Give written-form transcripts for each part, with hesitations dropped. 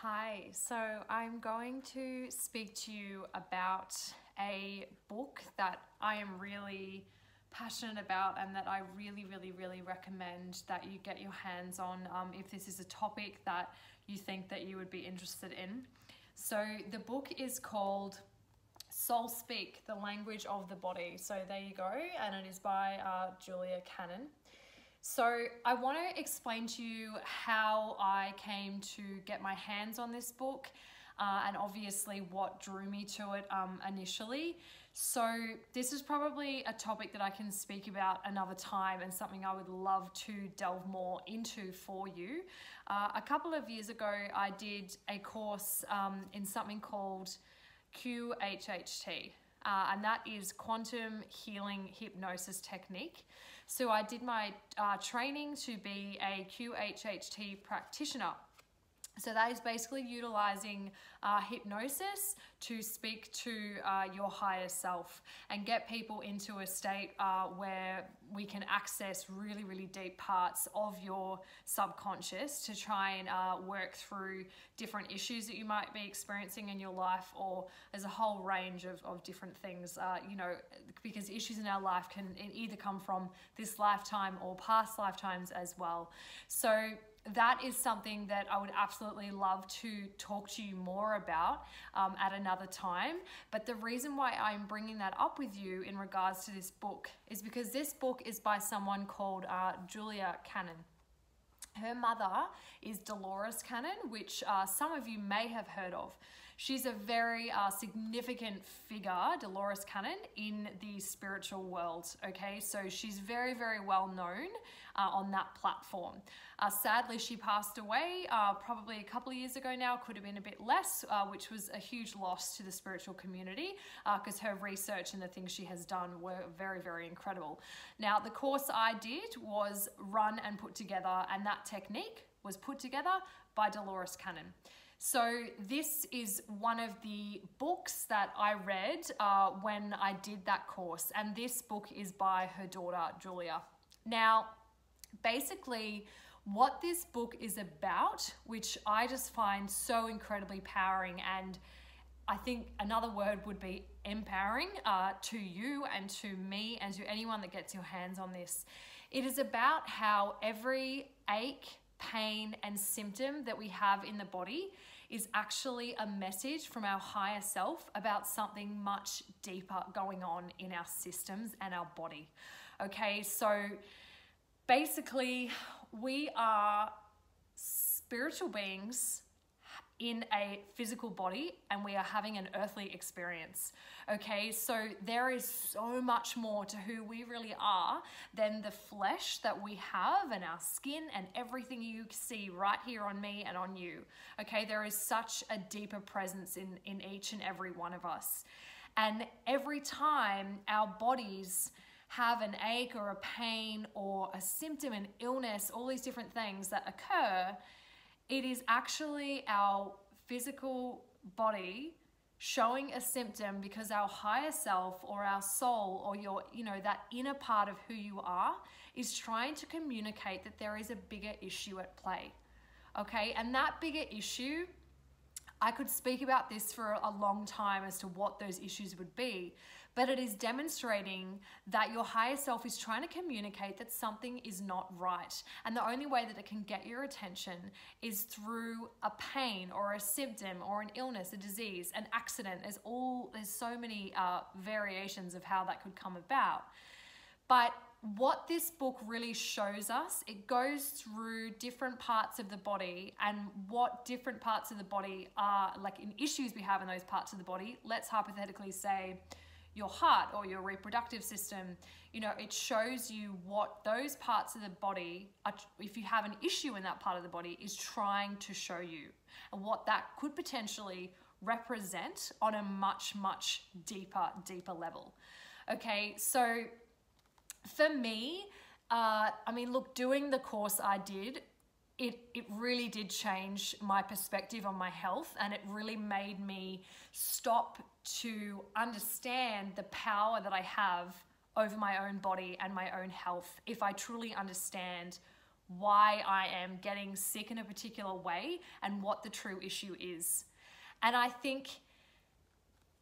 Hi, so I'm going to speak to you about a book that I am really passionate about and that I really recommend that you get your hands on if this is a topic that you think that you would be interested in. So the book is called Soul Speak, The Language of the Body. So there you go, and it is by Julia Cannon. So I want to explain to you how I came to get my hands on this book and obviously what drew me to it initially. So this is probably a topic that I can speak about another time and something I would love to delve more into for you. A couple of years ago, I did a course in something called QHHT. And that is Quantum Healing Hypnosis Technique. So I did my training to be a QHHT practitioner. So that is basically utilizing hypnosis to speak to your higher self and get people into a state where we can access really deep parts of your subconscious to try and work through different issues that you might be experiencing in your life, or there's a whole range of different things, because issues in our life can either come from this lifetime or past lifetimes as well. So that is something that I would absolutely love to talk to you more about at another time. But the reason why I'm bringing that up with you in regards to this book is because this book is by someone called Julia Cannon. Her mother is Dolores Cannon, which some of you may have heard of. She's a very significant figure, Dolores Cannon, in the spiritual world, okay? So she's very well known on that platform. Sadly, she passed away probably a couple of years ago now, could have been a bit less, which was a huge loss to the spiritual community because her research and the things she has done were very incredible. Now, the course I did was run and put together, and that technique was put together by Dolores Cannon. So this is one of the books that I read when I did that course, and this book is by her daughter, Julia. Now, basically, what this book is about, which I just find so incredibly powering, and I think another word would be empowering to you and to me and to anyone that gets your hands on this. It is about how every ache, pain, and symptom that we have in the body is actually a message from our higher self about something much deeper going on in our systems and our body. Okay, so basically, we are spiritual beings in a physical body, and we are having an earthly experience. Okay, so there is so much more to who we really are than the flesh that we have and our skin and everything you see right here on me and on you. Okay, there is such a deeper presence in each and every one of us. And every time our bodies have an ache or a pain or a symptom, an illness, all these different things that occur, it is actually our physical body showing a symptom because our higher self or our soul or your, that inner part of who you are is trying to communicate that there is a bigger issue at play. Okay, and that bigger issue, I could speak about this for a long time as to what those issues would be, but it is demonstrating that your higher self is trying to communicate that something is not right. And the only way that it can get your attention is through a pain or a symptom or an illness, a disease, an accident. There's so many variations of how that could come about. But what this book really shows us, it goes through different parts of the body and what different parts of the body are, like in issues we have in those parts of the body. Let's hypothetically say your heart or your reproductive system, it shows you what those parts of the body, if you have an issue in that part of the body, is trying to show you, and what that could potentially represent on a much deeper level. Okay, so for me, look, doing the course I did, it really did change my perspective on my health, and it really made me stop to understand the power that I have over my own body and my own health if I truly understand why I am getting sick in a particular way and what the true issue is. And I think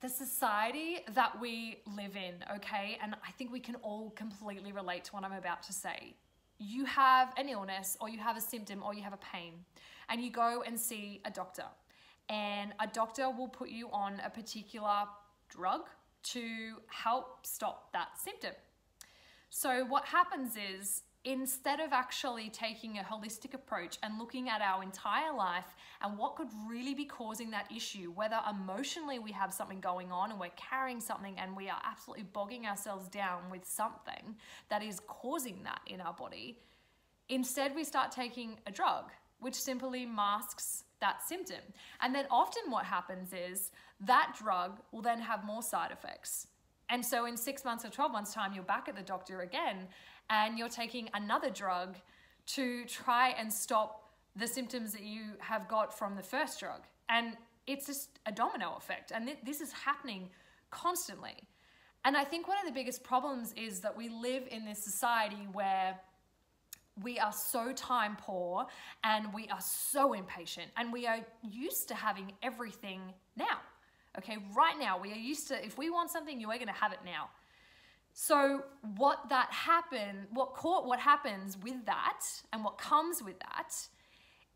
the society that we live in, okay, and I think we can all completely relate to what I'm about to say. You have an illness, or you have a symptom, or you have a pain, and you go and see a doctor, and a doctor will put you on a particular drug to help stop that symptom. So what happens is, instead of actually taking a holistic approach and looking at our entire life and what could really be causing that issue, whether emotionally we have something going on and we're carrying something and we are absolutely bogging ourselves down with something that is causing that in our body, instead we start taking a drug which simply masks that symptom. And then often what happens is that drug will then have more side effects. And so in 6 months or 12 months time, you're back at the doctor again, and you're taking another drug to try and stop the symptoms that you have got from the first drug. And it's just a domino effect. And this is happening constantly. And I think one of the biggest problems is that we live in this society where we are so time poor and we are so impatient, and we are used to having everything now. Okay, right now, we are used to, if we want something, you are going to have it now. So what happens with that, and what comes with that,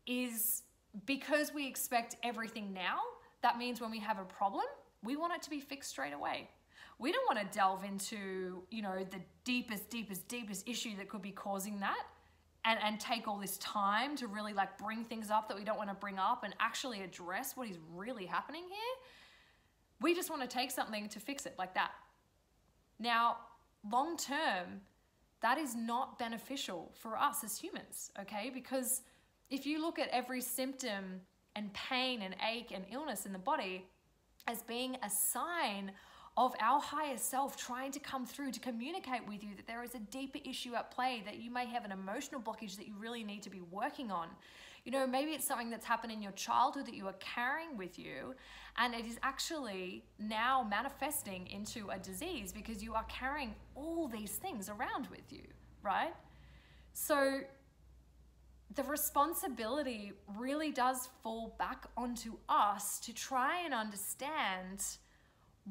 is because we expect everything now, that means when we have a problem, we want it to be fixed straight away. We don't want to delve into, the deepest issue that could be causing that, and take all this time to really bring things up that we don't want to bring up and actually address what is really happening here. We just want to take something to fix it like that. Now, long term, that is not beneficial for us as humans, okay? Because if you look at every symptom and pain and ache and illness in the body as being a sign of our higher self trying to come through to communicate with you that there is a deeper issue at play, that you may have an emotional blockage that you really need to be working on. Maybe it's something that's happened in your childhood that you are carrying with you, and it is actually now manifesting into a disease because you are carrying all these things around with you, right? So the responsibility really does fall back onto us to try and understand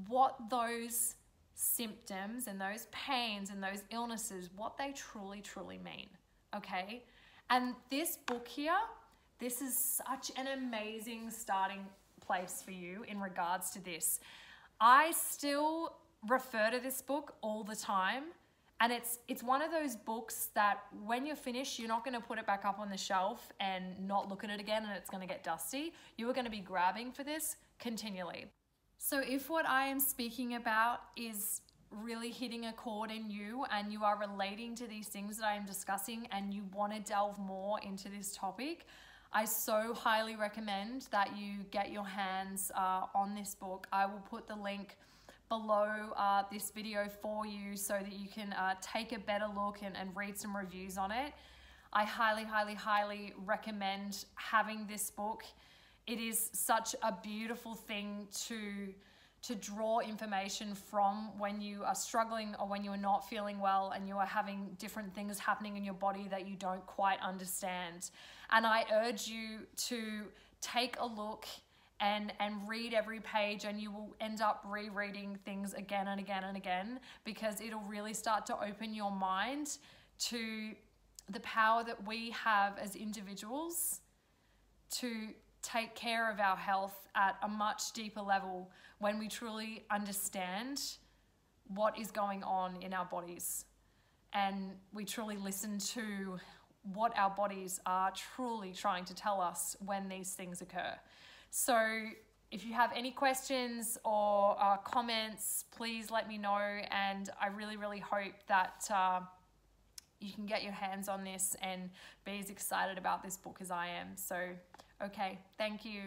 what those symptoms and those pains and those illnesses, what they truly, truly mean, okay? And this book here, this is such an amazing starting place for you in regards to this. I still refer to this book all the time, and it's one of those books that when you're finished, you're not going to put it back up on the shelf and not look at it again and it's going to get dusty. You are going to be grabbing for this continually. So if what I am speaking about is really hitting a chord in you and you are relating to these things that I am discussing and you want to delve more into this topic, I so highly recommend that you get your hands on this book. I will put the link below this video for you so that you can take a better look and read some reviews on it. I highly, highly, highly recommend having this book. It is such a beautiful thing to draw information from when you are struggling or when you are not feeling well and you are having different things happening in your body that you don't quite understand. And I urge you to take a look and read every page, and you will end up rereading things again and again and again, because it'll really start to open your mind to the power that we have as individuals to take care of our health at a much deeper level when we truly understand what is going on in our bodies and we truly listen to what our bodies are truly trying to tell us when these things occur. So if you have any questions or comments, please let me know, and I really, really hope that you can get your hands on this and be as excited about this book as I am. So, okay, thank you.